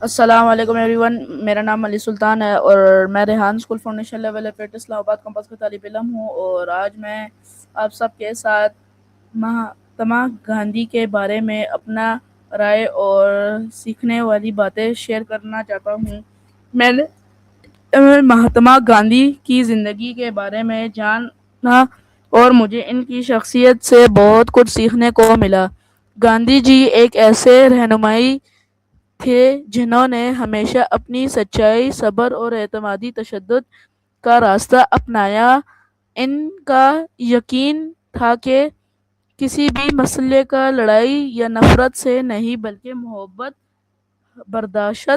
السلام علیکم every one, میرا نام علی سلطان ہے اور میں ریحان اسکول فاؤنڈیشن لیول ایفیٹ اسلام آباد کمپس کا طالب علم ہوں، اور آج میں آپ سب کے ساتھ مہاتما گاندھی کے بارے میں اپنا رائے اور سیکھنے والی باتیں شیئر کرنا چاہتا ہوں۔ میں نے مہاتما گاندھی کی زندگی کے بارے میں جانا اور مجھے ان کی شخصیت سے بہت کچھ سیکھنے کو ملا۔ گاندھی جی ایک ایسے رہنمائی تھے جنہوں نے ہمیشہ اپنی سچائی، صبر اور اعتمادی تشدد کا راستہ اپنایا۔ ان کا یقین تھا کہ کسی بھی مسئلے کا لڑائی یا نفرت سے نہیں بلکہ محبت، برداشت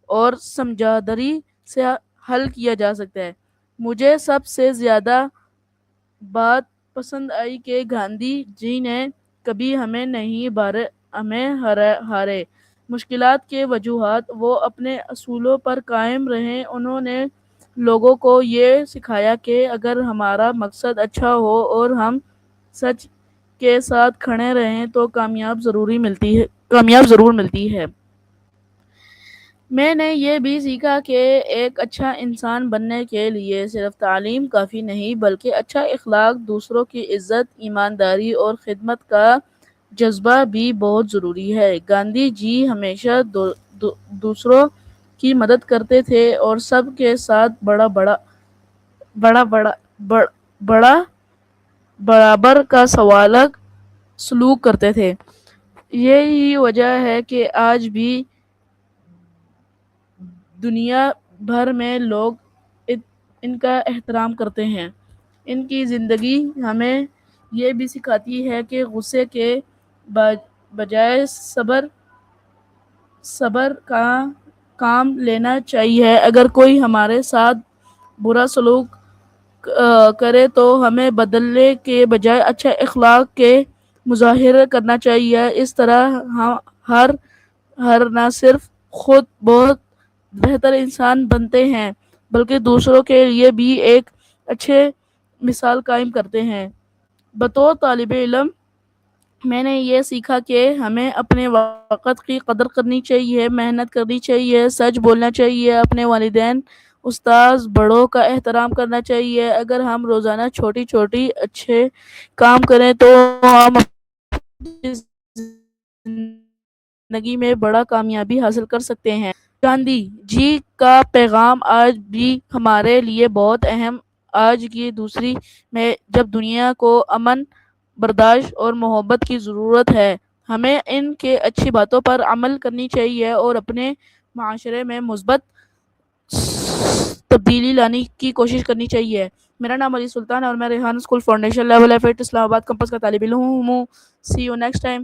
اور سمجھداری سے حل کیا جا سکتا ہے۔ مجھے سب سے زیادہ بات پسند آئی کہ گاندھی جی نے کبھی ہمیں نہیں ہارے۔ مشکلات کے وجوہات وہ اپنے اصولوں پر قائم رہے۔ انہوں نے لوگوں کو یہ سکھایا کہ اگر ہمارا مقصد اچھا ہو اور ہم سچ کے ساتھ کھڑے رہیں تو کامیاب ضرور ملتی ہے۔ میں نے یہ بھی سیکھا کہ ایک اچھا انسان بننے کے لیے صرف تعلیم کافی نہیں بلکہ اچھا اخلاق، دوسروں کی عزت، ایمانداری اور خدمت کا جذبہ بھی بہت ضروری ہے۔ گاندھی جی ہمیشہ دوسروں کی مدد کرتے تھے اور سب کے ساتھ برابر کا سلوک کرتے تھے۔ یہی وجہ ہے کہ آج بھی دنیا بھر میں لوگ ان کا احترام کرتے ہیں۔ ان کی زندگی ہمیں یہ بھی سکھاتی ہے کہ غصے کے بجائے صبر کا کام لینا چاہیے۔ اگر کوئی ہمارے ساتھ برا سلوک کرے تو ہمیں بدلنے کے بجائے اچھے اخلاق کے مظاہرے کرنا چاہیے۔ اس طرح ہر نہ صرف خود بہت بہتر انسان بنتے ہیں بلکہ دوسروں کے لیے بھی ایک اچھے مثال قائم کرتے ہیں۔ بطور طالب علم میں نے یہ سیکھا کہ ہمیں اپنے وقت کی قدر کرنی چاہیے، محنت کرنی چاہیے، سچ بولنا چاہیے، اپنے والدین، استاد، بڑوں کا احترام کرنا چاہیے۔ اگر ہم روزانہ چھوٹی اچھے کام کریں تو ہم اپنی زندگی میں بڑا کامیابی حاصل کر سکتے ہیں۔ گاندھی جی کا پیغام آج بھی ہمارے لیے بہت اہم۔ آج کی دوسری میں جب دنیا کو امن، برداشت اور محبت کی ضرورت ہے، ہمیں ان کے اچھی باتوں پر عمل کرنی چاہیے اور اپنے معاشرے میں مثبت تبدیلی لانے کی کوشش کرنی چاہیے۔ میرا نام علی سلطان ہے اور میں ریحان اسکول فاؤنڈیشن لیول ایفیٹ اسلام آباد کمپس کا طالب علم ہوں۔ سی یو نیکسٹ ٹائم۔